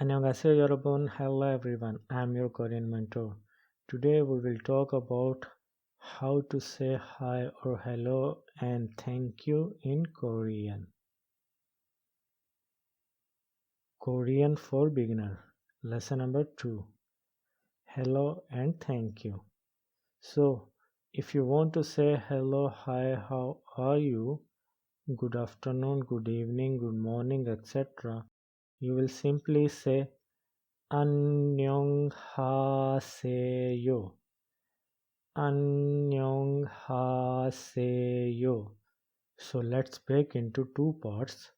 안녕하세요 여러분. Hello everyone. I'm your Korean mentor. Today we will talk about how to say hi or hello and thank you in Korean. Korean for beginner. Lesson number 2. Hello and thank you. So, if you want to say hello, hi, how are you, good afternoon, good evening, good morning, etc., you will simply say 안녕하세요. 안녕하세요. So let's break into two parts.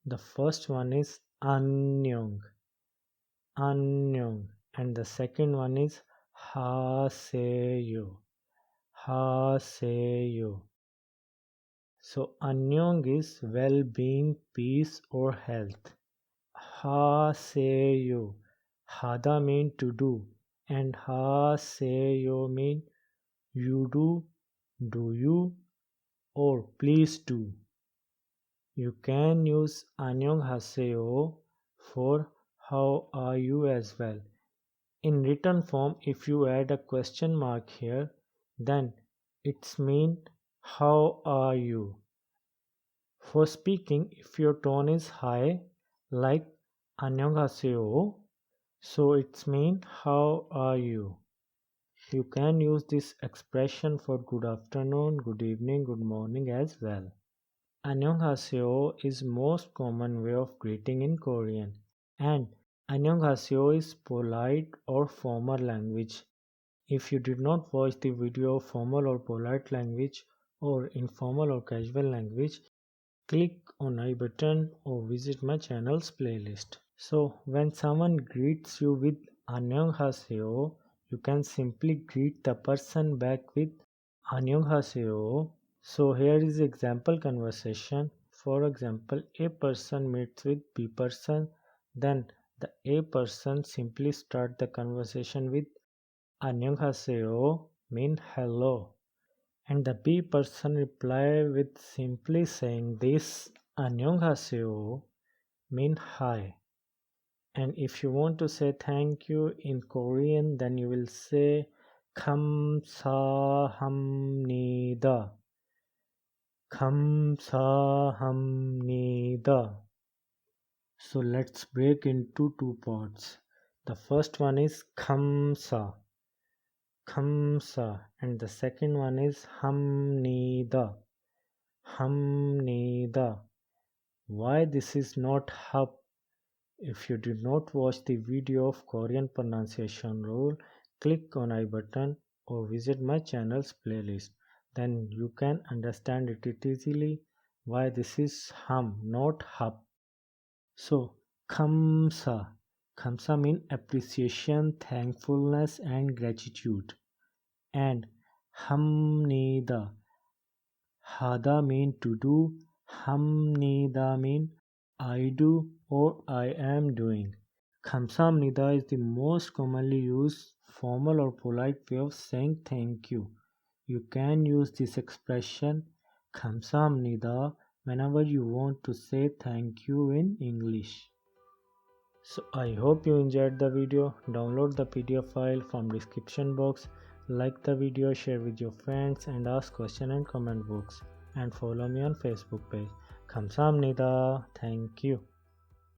The first one is 안녕, 안녕, and the second one is 하세요, 하세요. So 안녕 is well-being, peace or health. 하세요, hada mean to do, and 하세요 mean you do you, or please do. You can use 안녕하세요 for how are you as well. In written form, if you add a question mark here, then it's mean how are you. For speaking, if your tone is high, like 안녕하세요, so it's mean how are you. You can use this expression for good afternoon, good evening, good morning as well. 안녕하세요 is most common way of greeting in Korean, and 안녕하세요 is polite or formal language. If you did not watch the video of formal or polite language or informal or casual language, click on I button or visit my channel's playlist. So when someone greets you with 안녕하세요, you can simply greet the person back with 안녕하세요. So here is example conversation. For example, A person meets with B person, then the A person simply start the conversation with 안녕하세요, mean hello, and the B person reply with simply saying this 안녕하세요, mean hi. And if you want to say thank you in Korean, then you will say 감사합니다. 감사합니다. So let's break into two parts. The first one is 감사, 감사, and the second one is 합니다, 합니다. Why this is not hab? If you did not watch the video of Korean pronunciation rule, click on I button or visit my channel's playlist. Then you can understand it easily why this is hum, not hub. So kamsa. Kamsa means appreciation, thankfulness and gratitude. And hamnida. Hada mean to do. Hamnida mean I do or I am doing. Kamsamnida is the most commonly used formal or polite way of saying thank you. You can use this expression 감사합니다 whenever you want to say thank you in English. So I hope you enjoyed the video. Download the PDF file from description box. Like the video, share with your friends and ask question and comment box. And follow me on Facebook page. 감사합니다. Thank you.